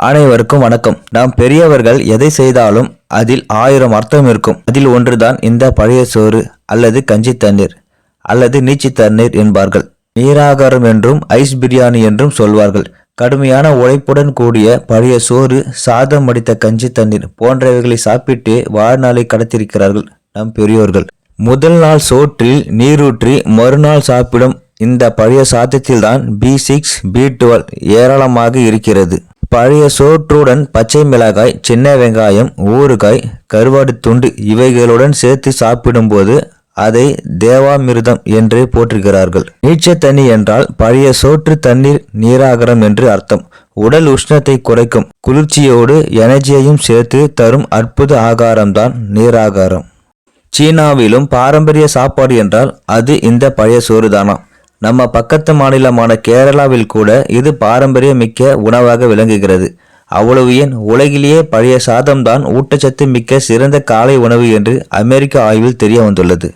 அனைவருக்கும் வணக்கம். நாம் பெரியவர்கள் எதை செய்தாலும் அதில் 1000 அர்த்தம் இருக்கும். அதில் ஒன்றுதான் இந்த பழைய சோறு அல்லது கஞ்சி தண்ணீர் அல்லது நீச்சி தண்ணீர் என்பார்கள். நீராகாரம் என்றும் ஐஸ் பிரியாணி என்றும் சொல்வார்கள். கடுமையான உழைப்புடன் கூடிய பழைய சோறு, சாதம் வடித்த கஞ்சி தண்ணீர் போன்றவைகளை சாப்பிட்டு வாழ்நாளை கடத்திருக்கிறார்கள் நம் பெரியோர்கள். முதல் நாள் சோற்றில் நீரூற்றி மறுநாள் சாப்பிடும் இந்த பழைய சாதத்தில்தான் B6, B12 ஏராளமாக இருக்கிறது. பழைய சோற்றுடன் பச்சை மிளகாய், சின்ன வெங்காயம், ஊறுகாய், கருவாடு துண்டு இவைகளுடன் சேர்த்து சாப்பிடும்போது அதை தேவாமிர்தம் என்று போற்றுகிறார்கள். நீச்ச தண்ணி என்றால் பழைய சோற்று தண்ணீர் நீராகாரம் என்று அர்த்தம். உடல் உஷ்ணத்தை குறைக்கும், குளிர்ச்சியோடு எனர்ஜியையும் சேர்த்து தரும் அற்புத ஆகாரம்தான் நீராகாரம். சீனாவிலும் பாரம்பரிய சாப்பாடு என்றால் அது இந்த பழைய சோறு தானா. நம்ம பக்கத்து மாநிலமான கேரளாவில் கூட இது பாரம்பரிய மிக்க உணவாக விளங்குகிறது. அவ்வளவு ஏன், உலகிலேயே பழைய சாதம்தான் ஊட்டச்சத்து மிக்க சிறந்த காலை உணவு என்று அமெரிக்க ஆய்வில் தெரிய வந்துள்ளது.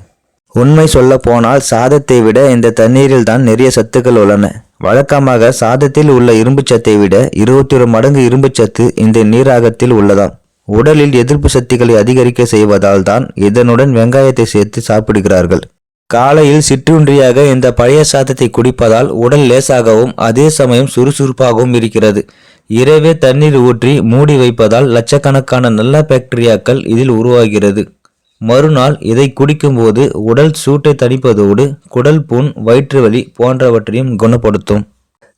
உண்மை சொல்ல போனால் சாதத்தை விட இந்த தண்ணீரில் தான் நிறைய சத்துக்கள் உள்ளன. வழக்கமாக சாதத்தில் உள்ள இரும்பு சத்தை விட 21 மடங்கு இரும்பு சத்து இந்த நீராகத்தில் உள்ளதாம். உடலில் எதிர்ப்பு சக்திகளை அதிகரிக்க செய்வதால் தான் இதனுடன் வெங்காயத்தை சேர்த்து சாப்பிடுகிறார்கள். காலையில் சிற்றுண்டியாக இந்த பழைய சாதத்தை குடிப்பதால் உடல் லேசாகவும் அதே சமயம் சுறுசுறுப்பாகவும் இருக்கிறது. இரவே தண்ணீர் ஊற்றி மூடி வைப்பதால் லட்சக்கணக்கான நல்ல பாக்டீரியாக்கள் இதில் உருவாகிறது. மறுநாள் இதை குடிக்கும்போது உடல் சூட்டை தணிப்பதோடு குடல் புண், வயிற்று வலி போன்றவற்றையும் குணப்படுத்தும்.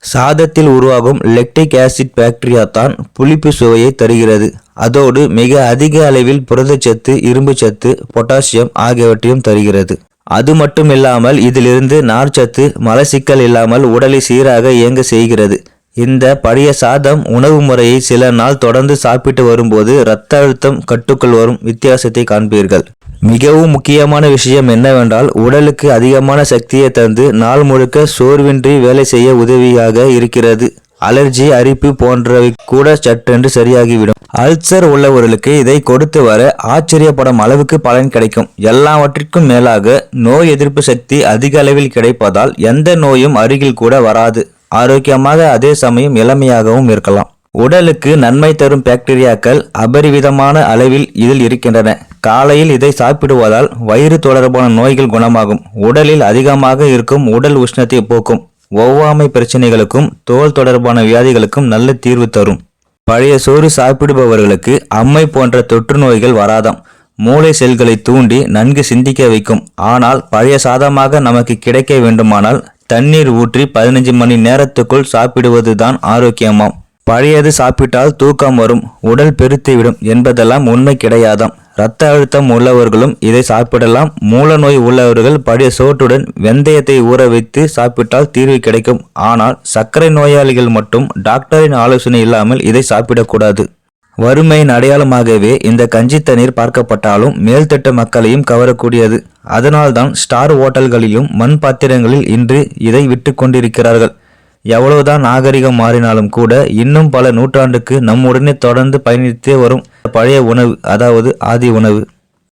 சாதத்தில் உருவாகும் லெக்டிக் ஆசிட் பாக்டீரியா தான் புளிப்பு சுவையை தருகிறது. அதோடு மிக அதிக அளவில் புரதச்சத்து, இரும்பு சத்து, பொட்டாசியம் ஆகியவற்றையும் தருகிறது. அது மட்டும் இல்லாமல் இதிலிருந்து நார்ச்சத்து, மலச்சிக்கல் இல்லாமல் உடலை சீராக இயங்க செய்கிறது. இந்த பழைய சாதம் உணவு முறையை சில நாள் தொடர்ந்து சாப்பிட்டு வரும்போது இரத்த அழுத்தம் கட்டுக்குள் வரும் வித்தியாசத்தை காண்பீர்கள். மிகவும் முக்கியமான விஷயம் என்னவென்றால் உடலுக்கு அதிகமான சக்தியை தந்து நாள் முழுக்க சோர்வின்றி வேலை செய்ய உதவியாக இருக்கிறது. அலர்ஜி, அரிப்பு போன்றவை கூட சட்டென்று சரியாகிவிடும். அல்சர் உள்ளவர்களுக்கு இதை கொடுத்து வர ஆச்சரியப்படும் அளவுக்கு பலன் கிடைக்கும். எல்லாவற்றிற்கும் மேலாக நோய் எதிர்ப்பு சக்தி அதிக அளவில் கிடைப்பதால் எந்த நோயும் அருகில் கூட வராது. ஆரோக்கியமாக அதே சமயம் இளமையாகவும் இருக்கலாம். உடலுக்கு நன்மை தரும் பாக்டீரியாக்கள் அபரிவிதமான அளவில் இதில் இருக்கின்றன. காலையில் இதை சாப்பிடுவதால் வயிறு தொடர்பான நோய்கள் குணமாகும். உடலில் அதிகமாக இருக்கும் உடல் உஷ்ணத்தை போக்கும். ஒவ்வாமை பிரச்சனைகளுக்கும் தோல் தொடர்பான வியாதிகளுக்கும் நல்ல தீர்வு தரும். பழைய சோறு சாப்பிடுபவர்களுக்கு அம்மை போன்ற தொற்று நோய்கள் வராதாம். மூளை செல்களை தூண்டி நன்கு சிந்திக்க வைக்கும். ஆனால் பழைய சாதமாக நமக்கு கிடைக்க வேண்டுமானால் தண்ணீர் ஊற்றி 15 மணி நேரத்துக்குள் சாப்பிடுவது தான் ஆரோக்கியமாம். பழையது சாப்பிட்டால் தூக்கம் வரும், உடல் பெருத்துவிடும் என்பதெல்லாம் உண்மை கிடையாதாம். இரத்த அழுத்தம் உள்ளவர்களும் இதை சாப்பிடலாம். மூல நோய் உள்ளவர்கள் பழைய சோற்றுடன் வெந்தயத்தை ஊற வைத்து சாப்பிட்டால் தீர்வு கிடைக்கும். ஆனால் சர்க்கரை நோயாளிகள் மட்டும் டாக்டரின் ஆலோசனை இல்லாமல் இதை சாப்பிடக்கூடாது. வறுமையின் அடையாளமாகவே இந்த கஞ்சி தண்ணீர் பார்க்கப்பட்டாலும் மேல்தட்டு மக்களையும் கவரக்கூடியது. அதனால்தான் ஸ்டார் ஹோட்டல்களிலும் மண் பாத்திரங்களில் இன்று இதை விட்டு கொண்டிருக்கிறார்கள். எவ்வளவுதான் நாகரிகம் மாறினாலும் கூட இன்னும் பல நூற்றாண்டுக்கு நம்முடனே தொடர்ந்து பயணித்தே வரும் பழைய உணவு, அதாவது ஆதி உணவு.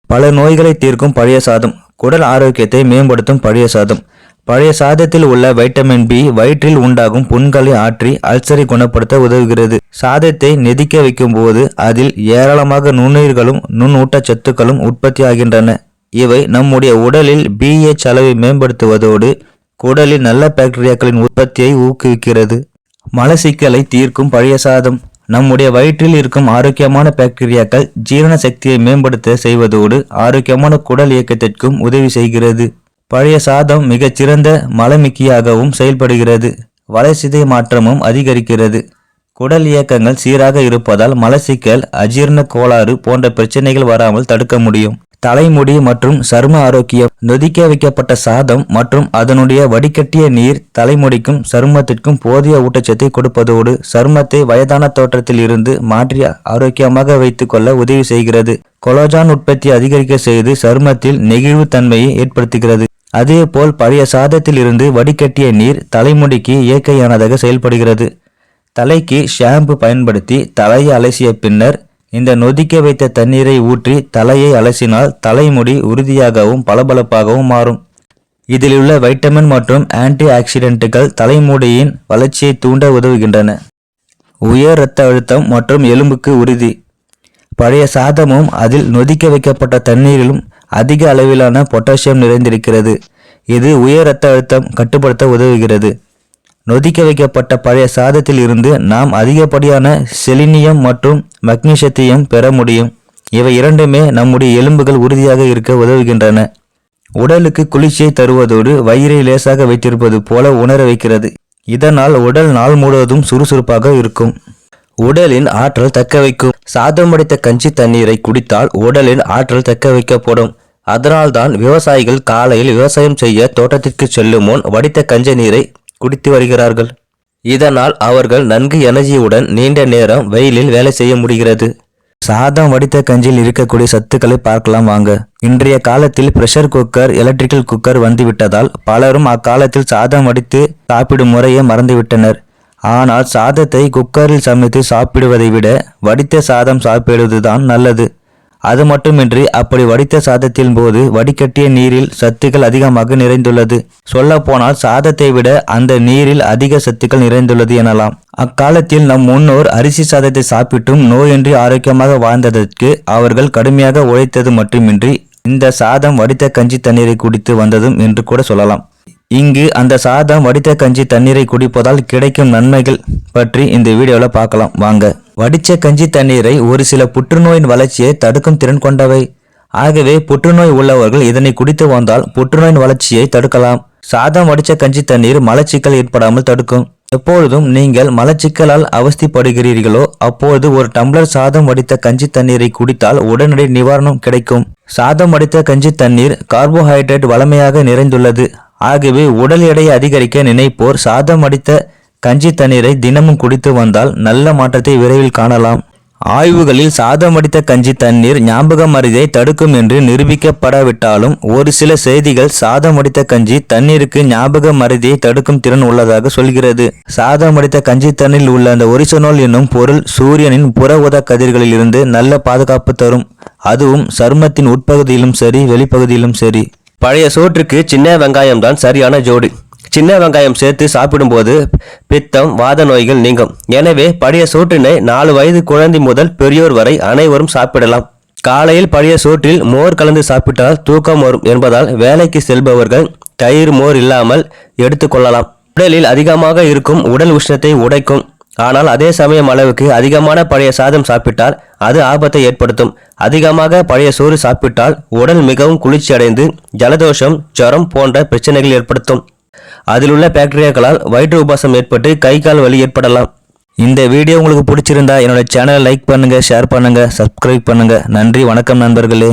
பல நோய்களை தீர்க்கும் பழைய சாதம், குடல் ஆரோக்கியத்தை மேம்படுத்தும் பழைய சாதம். பழைய சாதத்தில் உள்ள வைட்டமின் B வயிற்றில் உண்டாகும் புண்களை ஆற்றி அல்சரை குணப்படுத்த உதவுகிறது. சாதத்தை நெதிக்க வைக்கும் போது அதில் ஏராளமாக நுண்ணுயிர்களும் நுண்ணூட்டச்சத்துக்களும் உற்பத்தி ஆகின்றன. இவை நம்முடைய உடலில் BH அளவை மேம்படுத்துவதோடு குடலில் நல்ல பாக்டீரியாக்களின் உற்பத்தியை ஊக்குவிக்கிறது. மலச்சிக்கலை தீர்க்கும் பழைய சாதம் நம்முடைய வயிற்றில் இருக்கும் ஆரோக்கியமான பாக்டீரியாக்கள் ஜீரண சக்தியை மேம்படுத்த செய்வதோடு ஆரோக்கியமான குடல் இயக்கத்திற்கும் உதவி செய்கிறது. பழைய சாதம் மிகச்சிறந்த மலமிக்கியாகவும் செயல்படுகிறது. வளர்சிதை மாற்றமும் அதிகரிக்கிறது. குடல் இயக்கங்கள் சீராக இருப்பதால் மலச்சிக்கல், அஜீரண கோளாறு போன்ற பிரச்சனைகள் வராமல் தடுக்க முடியும். தலைமுடி மற்றும் சரும ஆரோக்கியம். நொதிக்க வைக்கப்பட்ட சாதம் மற்றும் அதனுடைய வடிகட்டிய நீர் தலைமுடிக்கும் சருமத்திற்கும் போதிய ஊட்டச்சத்தை கொடுப்பதோடு சருமத்தை வயதான தோற்றத்தில் இருந்து மாற்றி ஆரோக்கியமாக வைத்துக் கொள்ள உதவி செய்கிறது. கொலாஜன் உற்பத்தி அதிகரிக்க செய்து சருமத்தில் நெகிழ்வு தன்மையை ஏற்படுத்துகிறது. அதேபோல் பழைய சாதத்தில் இருந்து வடிகட்டிய நீர் தலைமுடிக்கு இயற்கையானதாக செயல்படுகிறது. தலைக்கு ஷாம்பு பயன்படுத்தி தலையை அலசிய பின்னர் இந்த நொதிக்க வைத்த தண்ணீரை ஊற்றி தலையை அலசினால் தலைமுடி உறுதியாகவும் பளபளப்பாகவும் மாறும். இதிலுள்ள வைட்டமின் மற்றும் ஆன்டி ஆக்சிடென்ட்டுகள் தலைமுடியின் வளர்ச்சியை தூண்ட உதவுகின்றன. உயர் இரத்த அழுத்தம் மற்றும் எலும்புக்கு உறுதி. பழைய சாதமும் அதில் நொதிக்க வைக்கப்பட்ட தண்ணீரிலும் அதிக அளவிலான பொட்டாசியம் நிறைந்திருக்கிறது. இது உயர் இரத்த அழுத்தம் கட்டுப்படுத்த உதவுகிறது. நொதிக்க வைக்கப்பட்ட பழைய சாதத்தில் இருந்து நாம் அதிகப்படியான செலினியம் மற்றும் மக்னீசியத்தையும் பெற முடியும். இவை இரண்டுமே நம்முடைய எலும்புகள் உறுதியாக இருக்க உதவுகின்றன. உடலுக்கு குளிர்ச்சியை தருவதோடு வயிறை லேசாக வைத்திருப்பது போல உணர வைக்கிறது. இதனால் உடல் நாள் முழுவதும் சுறுசுறுப்பாக இருக்கும். உடலின் ஆற்றல் தக்க வைக்கும். சாதம் வடித்த கஞ்சி தண்ணீரை குடித்தால் உடலின் ஆற்றல் தக்க வைக்கப்படும். அதனால்தான் விவசாயிகள் காலையில் விவசாயம் செய்ய தோட்டத்திற்கு செல்லும் முன் வடித்த கஞ்சி நீரை குடித்து வருகிறார்கள். இதனால் அவர்கள் நன்கு எனர்ஜியுடன் நீண்ட நேரம் வெயிலில் வேலை செய்ய முடிகிறது. சாதம் வடித்த கஞ்சியில் இருக்கக்கூடிய சத்துக்களை பார்க்கலாம் வாங்க. இன்றைய காலத்தில் பிரஷர் குக்கர், எலக்ட்ரிக்கல் குக்கர் வந்துவிட்டதால் பலரும் அக்காலத்தில் சாதம் வடித்து சாப்பிடும் முறையை மறந்துவிட்டனர். ஆனால் சாதத்தை குக்கரில் சமைத்து சாப்பிடுவதை விட வடித்த சாதம் சாப்பிடுவதுதான் நல்லது. அது மட்டுமின்றி அப்படி வடித்த சாதத்தின் போது வடிகட்டிய நீரில் சத்துக்கள் அதிகமாக நிறைந்துள்ளது. சொல்லப்போனால் சாதத்தை விட அந்த நீரில் அதிக சத்துக்கள் நிறைந்துள்ளது எனலாம். அக்காலத்தில் நம் முன்னோர் அரிசி சாதத்தை சாப்பிட்டும் நோயின்றி ஆரோக்கியமாக வாழ்ந்ததற்கு அவர்கள் கடுமையாக உழைத்தது மட்டுமின்றி இந்த சாதம் வடித்த கஞ்சி தண்ணீரை குடித்து வந்ததும் என்று கூட சொல்லலாம். இங்கு அந்த சாதம் வடித்த கஞ்சி தண்ணீரை குடிப்பதால் கிடைக்கும் நன்மைகள் பற்றி இந்த வீடியோவில் பார்க்கலாம் வாங்க. வடித்த கஞ்சி தண்ணீரை ஒரு சில புற்றுநோயின் வளர்ச்சியை தடுக்கும் திறன் கொண்டவை. ஆகவே புற்றுநோய் உள்ளவர்கள் இதனை குடித்து வந்தால் புற்றுநோயின் வளர்ச்சியை தடுக்கலாம். சாதம் வடித்த கஞ்சி தண்ணீர் மலச்சிக்கல் ஏற்படாமல் தடுக்கும். எப்பொழுதும் நீங்கள் மலச்சிக்கலால் அவஸ்தைப்படுகிறீர்களோ அப்போது ஒரு டம்ளர் சாதம் வடித்த கஞ்சி தண்ணீரை குடித்தால் உடனடி நிவாரணம் கிடைக்கும். சாதம் வடித்த கஞ்சி தண்ணீர் கார்போஹைட்ரேட் வளமையாக நிறைந்துள்ளது. ஆகவே உடல் எடையை அதிகரிக்க நினைப்போர் சாதம் வடித்த கஞ்சி தண்ணீரை தினமும் குடித்து வந்தால் நல்ல மாற்றத்தை விரைவில் காணலாம். ஆய்வுகளில் சாதம் வடித்த கஞ்சி தண்ணீர் ஞாபக மறதியை தடுக்கும் என்று நிரூபிக்கப்படாவிட்டாலும் ஒரு சில செய்திகள் சாதம் வடித்த கஞ்சி தண்ணீருக்கு ஞாபக மறதியை தடுக்கும் திறன் உள்ளதாக சொல்கிறது. சாதம் வடித்த கஞ்சி தண்ணீரில் உள்ள அந்த ஒரிசனோல் என்னும் பொருள் சூரியனின் புற ஊதா கதிர்களில் இருந்து நல்ல பாதுகாப்பு தரும். அதுவும் சருமத்தின் உட்பகுதியிலும் சரி வெளிப்பகுதியிலும் சரி. பழைய சோற்றுக்கு சின்ன வெங்காயம் தான் சரியான ஜோடி. சின்ன வெங்காயம் சேர்த்து சாப்பிடும்போது பித்தம், வாத நோய்கள் நீங்கும். எனவே பழைய சோற்றினை 4 வயது குழந்தை முதல் பெரியோர் வரை அனைவரும் சாப்பிடலாம். காலையில் பழைய சோற்றில் மோர் கலந்து சாப்பிட்டால் தூக்கம் வரும் என்பதால் வேலைக்கு செல்பவர்கள் தயிர், மோர் இல்லாமல் எடுத்துக்கொள்ளலாம். உடலில் அதிகமாக இருக்கும் உடல் உஷ்ணத்தை உடைக்கும். ஆனால் அதே சமயம் அளவுக்கு அதிகமான பழைய சாதம் சாப்பிட்டால் அது ஆபத்தை ஏற்படுத்தும். அதிகமாக பழைய சோறு சாப்பிட்டால் உடல் மிகவும் குளிர்ச்சி அடைந்து ஜலதோஷம், ஜுரம் போன்ற பிரச்சனைகள் ஏற்படுத்தும். அதிலுள்ள பாக்டீரியாக்களால் வயிற்று உபாசம் ஏற்பட்டு கை கால் வலி ஏற்படலாம். இந்த வீடியோ உங்களுக்கு பிடிச்சிருந்தா என்னோட சேனலை லைக் பண்ணுங்க, ஷேர் பண்ணுங்க, சப்ஸ்கிரைப் பண்ணுங்க. நன்றி, வணக்கம் நண்பர்களே.